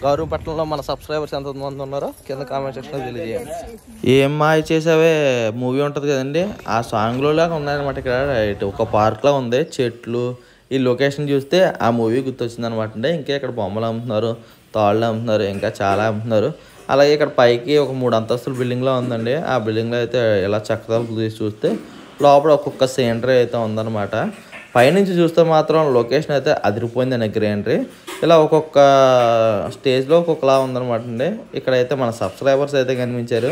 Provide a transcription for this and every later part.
గౌరవపట్నంలో మన సబ్స్క్రైబర్స్ ఎంతమంది ఉన్నారో కింద కామెంట్ సెక్షన్లో తెలియజేయండి. ఏం మాయ చేసావే మూవీ ఉంటుంది కదండి, ఆ సాంగ్లో లాగా ఉన్నాయన్నమాట. ఇక్కడ ఒక పార్క్లో ఉంది, చెట్లు, ఈ లొకేషన్ చూస్తే ఆ మూవీ గుర్తొచ్చింది అనమాట అండి. ఇంకా ఇక్కడ బొమ్మలు అమ్ముతున్నారు, తాళ్ళు అమ్ముతున్నారు, ఇంకా చాలా అమ్ముతున్నారు. అలాగే ఇక్కడ పైకి ఒక 3 అంతస్తుల బిల్డింగ్లో ఉందండి. ఆ బిల్డింగ్లో అయితే ఇలా చక్కదలుపులు తీసి చూస్తే లోపల ఒక్కొక్క సీనరీ అయితే ఉందన్నమాట. పైనుంచి చూస్తే మాత్రం లొకేషన్ అయితే అదిరిపోయిందండి, గ్రీనరీ. ఇలా ఒక్కొక్క స్టేజ్లో ఒక్కొక్కలా ఉందన్నమాట అండి. ఇక్కడైతే మన సబ్స్క్రైబర్స్ అయితే కనిపించారు.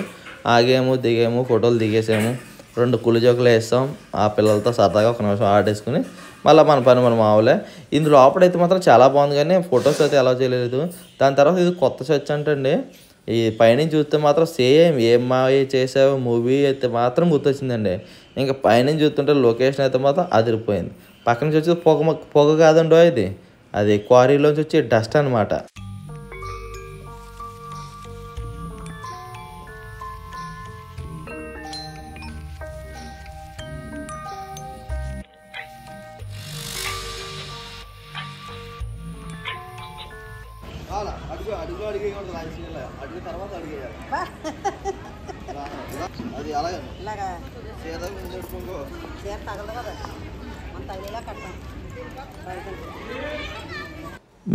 ఆగేము, దిగేము, ఫోటోలు దిగేసాము, 2 కుళ్ళు జోకులు వేస్తాం, ఆ పిల్లలతో సరదాగా ఒక నిమిషం ఆడేసుకుని మళ్ళీ మన పని మన మావులే. ఇందులో లోపలైతే మాత్రం చాలా బాగుంది, కానీ ఫొటోస్ అయితే అలా చేయలేదు. దాని తర్వాత ఇది కొత్త చర్చ్ అంటండి. ఈ పైనుంచి చూస్తే మాత్రం సేమ్ ఏం మాయ చేసావు మూవీ అయితే మాత్రం గుర్తొచ్చిందండి. ఇంకా పైనుంచి చూస్తుంటే లొకేషన్ అయితే మాత్రం అదిరిపోయింది. పక్క నుంచి వచ్చి పొగ కాదండో ఇది, అది క్వారీలోంచి వచ్చి డస్ట్ అనమాట. అడుగు అడిగేయకూడదు, అడిగిన తర్వాత అడిగేయాలి. అది అలాగే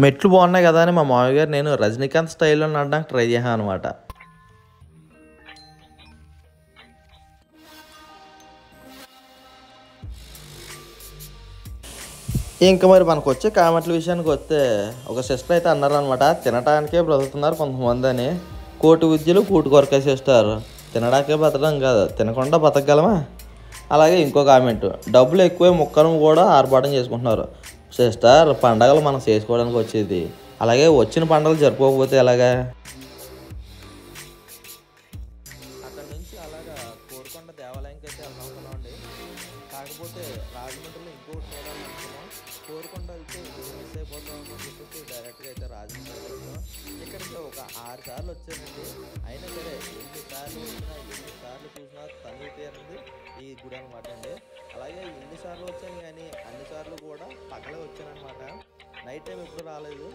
మెట్లు బాగున్నాయి కదా అని మా మామయ్య గారు నేను రజనీకాంత్ స్టైల్లో నడడానికి ట్రై చేశాను అనమాట. ఇంకా మరి మనకు వచ్చే కామెంట్ల విషయానికి వస్తే ఒక సిస్టర్ అయితే అన్నారు అనమాట, తినడానికే బ్రతుకుతున్నారు కొంతమంది అని. కోటి విద్యలు కూటి కొరకే చేస్తారు, తినడానికే బతకడం కాదు, తినకుండా బతకగలమా? అలాగే ఇంకో కామెంట్, డబ్బులు ఎక్కువే ముక్కను కూడా ఆర్భాటం చేసుకుంటున్నారు. సిస్టర్, పండగలు మనం చేసుకోవడానికి వచ్చేది, అలాగే వచ్చిన పండుగలు జరుపుకోకపోతే ఎలాగా? అక్కడ నుంచి అలాగా కోరుకొండ దేవాలయంకి అయితే వెళ్దాం అండి. కాకపోతే రాజమండ్రిలో ఇంకోటి చూడాలనుకున్నాం. కోరుకొండ అయితే మిస్ అయిపోతామని చెప్పేసి డైరెక్ట్గా అయితే రాజమండ్రి వెళ్తాం. ఇక్కడికి ఒక 6 సార్లు వచ్చానండి. అయినా సరే ఎన్నిసార్లు వచ్చినా ఎన్నిసార్లు చూసినా తనివి తీరంది ఈ గుడి అనమాట అండి. అలాగే ఎన్నిసార్లు వచ్చాను కానీ అన్నిసార్లు కూడా పక్కనే వచ్చానమాట. నైట్ టైం ఎప్పుడు రాలేదు.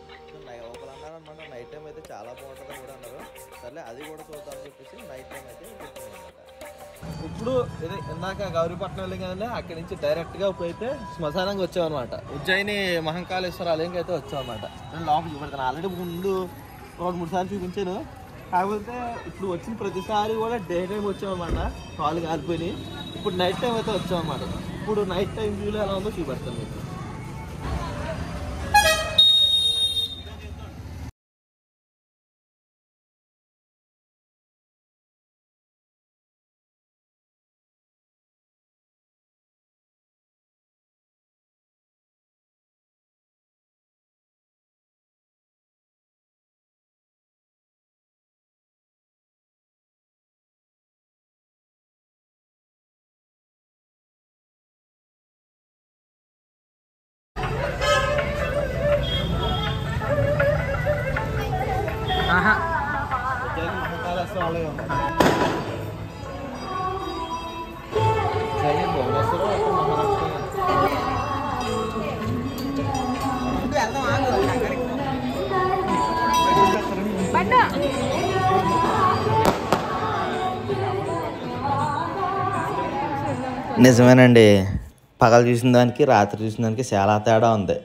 ఒకరు అన్నారు అనమాట, నైట్ టైం అయితే చాలా బాగుంటుంది కూడా అన్నారు. సర్లే అది కూడా చూద్దామని చెప్పేసి నైట్ టైం అయితే అనమాట. ఇప్పుడు ఇది ఇందాక గౌరీపట్నం వెళ్ళాం కదండి, అక్కడి నుంచి డైరెక్ట్గా పోయితే శ్మశానంగా వచ్చామన్నమాట. ఉజ్జయిని మహంకాళేశ్వర ఆలయంకి అయితే వచ్చామన్నమాట. నేను లోపల చూపెడతాను, ఆల్రెడీ ముందు 2-3 సార్లు చూపించాను. కాకపోతే ఇప్పుడు వచ్చిన ప్రతిసారి కూడా డే టైం వచ్చామన్నమాట, కాళ్ళు కాలిపోయి. ఇప్పుడు నైట్ టైం అయితే వచ్చామన్నమాట. ఇప్పుడు నైట్ టైం వ్యూలో ఎలా ఉందో చూపెడతాను మీకు. మహంకాళేశ్వర ఆలయం నిజమేనండి. పగలు చూసిన దానికి రాత్రి చూసిన దానికి చాలా తేడా ఉంది.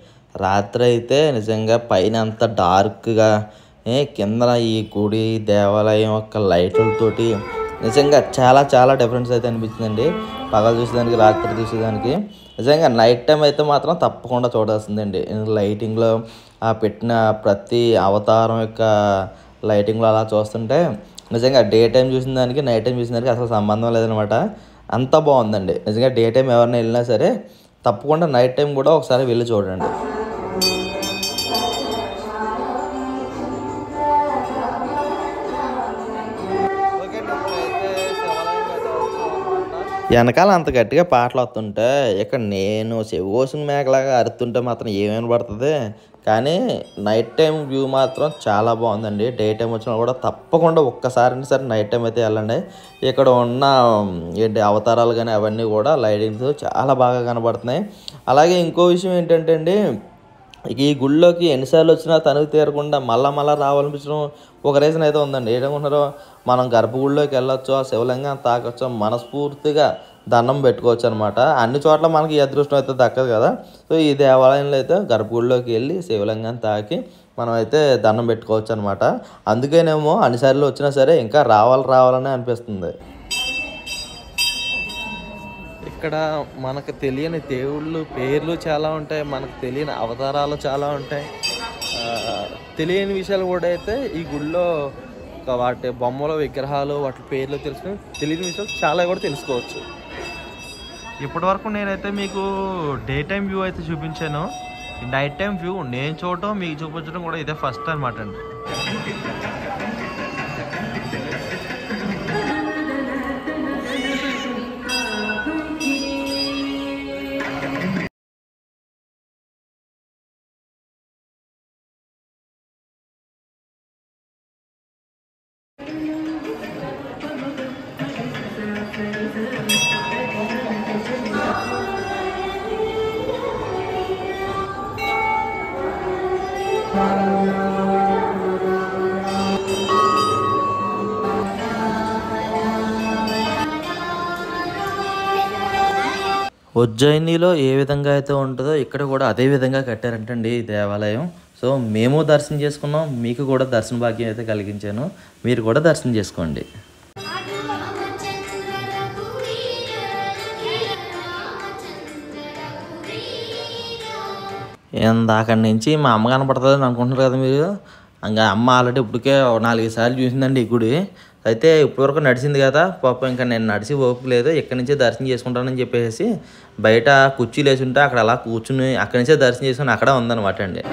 రాత్రి అయితే నిజంగా పైన అంత డార్క్గా, కింద ఈ గుడి దేవాలయం యొక్క లైట్లతోటి నిజంగా చాలా చాలా డిఫరెన్స్ అయితే అనిపించిందండి. పగలు చూసేదానికి రాత్రి చూసేదానికి. నిజంగా నైట్ టైం అయితే మాత్రం తప్పకుండా చూడాల్సిందండి. లైటింగ్లో ఆ పెట్టిన ప్రతి అవతారం యొక్క లైటింగ్లో అలా చూస్తుంటే నిజంగా డే టైం చూసిన దానికి నైట్ టైం చూసిన దానికి అసలు సంబంధం లేదనమాట. అంత బాగుందండి నిజంగా. డే టైం ఎవరైనా వెళ్ళినా సరే తప్పకుండా నైట్ టైం కూడా ఒకసారి వెళ్ళి చూడండి. వెనకాల అంత గట్టిగా పాటలు వస్తుంటే ఇక్కడ నేను చెవికోసిన మేకలాగా అరుతుంటే మాత్రం ఏమైనా పడుతుంది. కానీ నైట్ టైం వ్యూ మాత్రం చాలా బాగుందండి. డే టైం వచ్చినా కూడా తప్పకుండా ఒక్కసారి సరే నైట్ టైం అయితే వెళ్ళండి. ఇక్కడ ఉన్న అవతారాలు కానీ అవన్నీ కూడా లైటింగ్స్ చాలా బాగా కనబడుతున్నాయి. అలాగే ఇంకో విషయం ఏంటంటే అండి, ఇక ఈ గుడిలోకి ఎన్నిసార్లు వచ్చినా తనివి తీరకుండా మళ్ళా రావాలనిపించడం ఒక రీజన్ అయితే ఉందండి. ఏంటనుకుంటున్నారో, మనం గర్భగుడిలోకి వెళ్ళొచ్చు, ఆ శివలింగాన్ని తాకొచ్చు, మనస్ఫూర్తిగా దండం పెట్టుకోవచ్చు అనమాట. అన్ని చోట్ల మనకి ఈ అదృష్టం అయితే దక్కదు కదా. సో ఈ దేవాలయంలో అయితే గర్భగుడిలోకి వెళ్ళి శివలింగాన్ని తాకి మనం అయితే దండం పెట్టుకోవచ్చు అనమాట. అందుకేనేమో అన్నిసార్లు వచ్చినా సరే ఇంకా రావాలని అనిపిస్తుంది. ఇక్కడ మనకు తెలియని దేవుళ్ళు పేర్లు చాలా ఉంటాయి, మనకు తెలియని అవతారాలు చాలా ఉంటాయి. తెలియని విషయాలు కూడా అయితే ఈ గుళ్ళో వాటి బొమ్మల విగ్రహాలు వాటి పేర్లు తెలుసుకుని తెలియని విషయాలు చాలా కూడా తెలుసుకోవచ్చు. ఇప్పటి వరకు నేనైతే మీకు డే టైం వ్యూ అయితే చూపించాను. ఈ నైట్ టైం వ్యూ నేను చూడటం మీకు చూపించడం కూడా ఇదే ఫస్ట్ అనమాట అండి. ఉజ్జయినిలో ఏ విధంగా అయితే ఉంటుందో ఇక్కడ కూడా అదే విధంగా కట్టారంటండి ఈ దేవాలయం. సో మేము దర్శనం చేసుకున్నాం, మీకు కూడా దర్శన భాగ్యం అయితే కలిగించాను. మీరు కూడా దర్శనం చేసుకోండి. ఇందాక నుంచి మా అమ్మ కనపడుతుందని అనుకుంటున్నారు కదా మీరు. ఇంకా అమ్మ ఆల్రెడీ ఇప్పటికే 4 సార్లు చూసిందండి ఈ గుడి. అయితే ఇప్పటివరకు నడిచింది కదా పాపం, ఇంకా నేను నడిచి ఓపిక లేదు, ఇక్కడి నుంచే దర్శనం చేసుకుంటానని చెప్పేసి బయట కుర్చీలు వేసి ఉంటే అక్కడ అలా కూర్చుని అక్కడి నుంచే దర్శనం చేసుకుని అక్కడ ఉందన్నమాట అండి.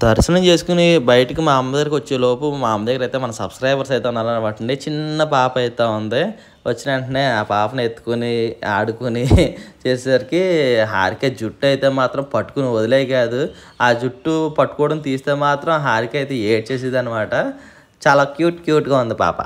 దర్శనం చేసుకుని బయటికి మా అమ్మ దగ్గరికి వచ్చేలోపు మా అమ్మ దగ్గర అయితే మన సబ్స్క్రైబర్స్ అయితే ఉన్నారనమాట అండి. చిన్న పాప అయితే ఉంది. వచ్చిన వెంటనే ఆ పాపను ఎత్తుకొని ఆడుకొని చేసేసరికి హారిక జుట్టు అయితే మాత్రం పట్టుకుని వదిలే కాదు, ఆ జుట్టు పట్టుకోవడం తీస్తే మాత్రం హారిక అయితే ఏడ్చేసేది అనమాట. చాలా క్యూట్గా ఉంది పాప.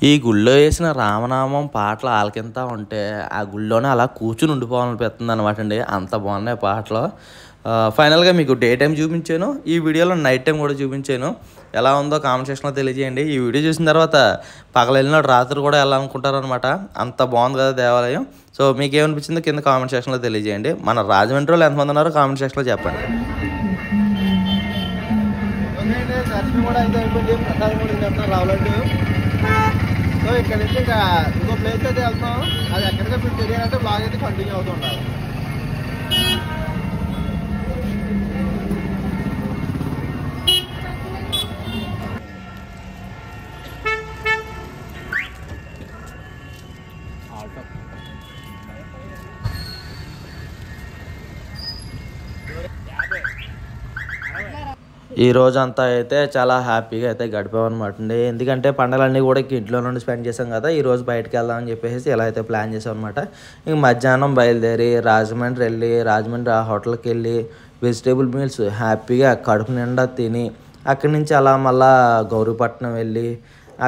ఈ గుళ్ళో వేసిన రామనామం పాటలు ఆలకింతా ఉంటే ఆ గుళ్ళోనే అలా కూర్చుని ఉండిపోవాలనిపిస్తుంది అనమాట అండి. అంత బాగున్నాయి పాటలు. ఫైనల్గా మీకు డే టైం చూపించాను, ఈ వీడియోలో నైట్ టైం కూడా చూపించాను. ఎలా ఉందో కామెంట్ సెక్షన్లో తెలియజేయండి. ఈ వీడియో చూసిన తర్వాత పగలు వెళ్ళినాడు రాత్రి కూడా వెళ్ళాలనుకుంటారు అనమాట. అంత బాగుంది కదా దేవాలయం. సో మీకు ఏమనిపించిందో కింద కామెంట్ సెక్షన్లో తెలియజేయండి. మన రాజమండ్రిలో ఎంతమంది ఉన్నారో కామెంట్ సెక్షన్లో చెప్పండి. దర్శనం కూడా అయితే అయిపోయింది, ప్రసాదం కూడా చెప్తాను రావాలంటే. సో ఇక్కడ నుంచి ఇంకా ఇంకో ప్లేస్ అయితే వెళ్తాం. అది ఎక్కడికి మీరు తెలియాలంటే బ్లాగ్ అయితే కంటిన్యూ అవుతూ ఉండాలి. ఈ రోజంతా అయితే చాలా హ్యాపీగా అయితే గడిపామన్నమాట అండి. ఎందుకంటే పండుగలన్నీ కూడా ఇంట్లో నుండి స్పెండ్ చేసాం కదా, ఈరోజు బయటకు వెళ్దామని చెప్పేసి ఇలా అయితే ప్లాన్ చేసాం అనమాట. ఇంక మధ్యాహ్నం బయలుదేరి రాజమండ్రి ఆ హోటల్కి వెళ్ళి వెజిటేబుల్ మీల్స్ హ్యాపీగా కడుపు నిండా తిని అక్కడి నుంచి అలా మళ్ళా గౌరీపట్నం వెళ్ళి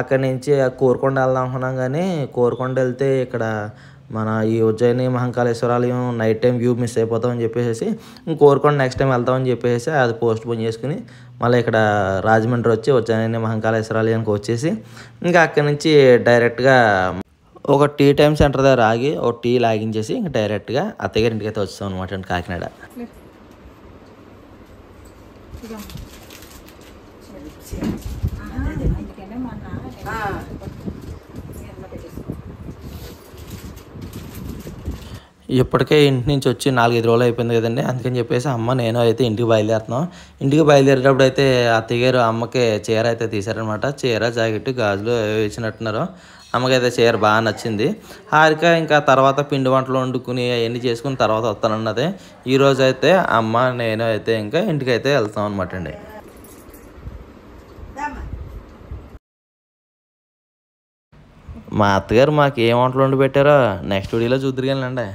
అక్కడి నుంచి కోరుకొండ వెళ్దాం అనుకున్నాం. కానీ కోరుకొండ వెళ్తే ఇక్కడ మన ఈ ఉజ్జయిని మహంకాళేశ్వరాలయం నైట్ టైం వ్యూ మిస్ అయిపోతామని చెప్పేసి కోరుకొండ నెక్స్ట్ టైం వెళ్తామని చెప్పేసి అది పోస్ట్ పోన్ చేసుకుని మళ్ళీ ఇక్కడ రాజమండ్రి వచ్చి ఉజ్జయిని మహంకాళేశ్వరాలయానికి వచ్చేసి ఇంకా అక్కడి నుంచి డైరెక్ట్గా ఒక టీ టైం సెంటర్ దగ్గర ఆగి ఒక టీ లాగించేసి ఇంకా డైరెక్ట్గా అత్తయ్య గారి ఇంటికి అయితే వచ్చాం అనమాట కాకినాడ. ఇప్పటికే ఇంటి నుంచి వచ్చి 4-5 రోజులు అయిపోయింది కదండి. అందుకని చెప్పేసి అమ్మ నేను అయితే ఇంటికి బయలుదేరుతున్నాం. ఇంటికి బయలుదేరేటప్పుడు అయితే అత్తయ్య గారు అమ్మకి చీర అయితే తీశారనమాట. చీర జాకెట్ గాజులు ఇచ్చినట్టున్నారు. అమ్మకైతే చీర బాగా నచ్చింది. హారిక ఇంకా తర్వాత పిండి వంటలు వండుకుని అవన్నీ చేసుకుని తర్వాత వస్తానన్నది. ఈరోజు అయితే అమ్మ నేను అయితే ఇంకా ఇంటికి అయితే వెళ్తాం అనమాట అండి. మా అత్తగారు మాకు ఏం వంటలు వండి పెట్టారో నెక్స్ట్ వీడియోలో చూద్దరు కానీ.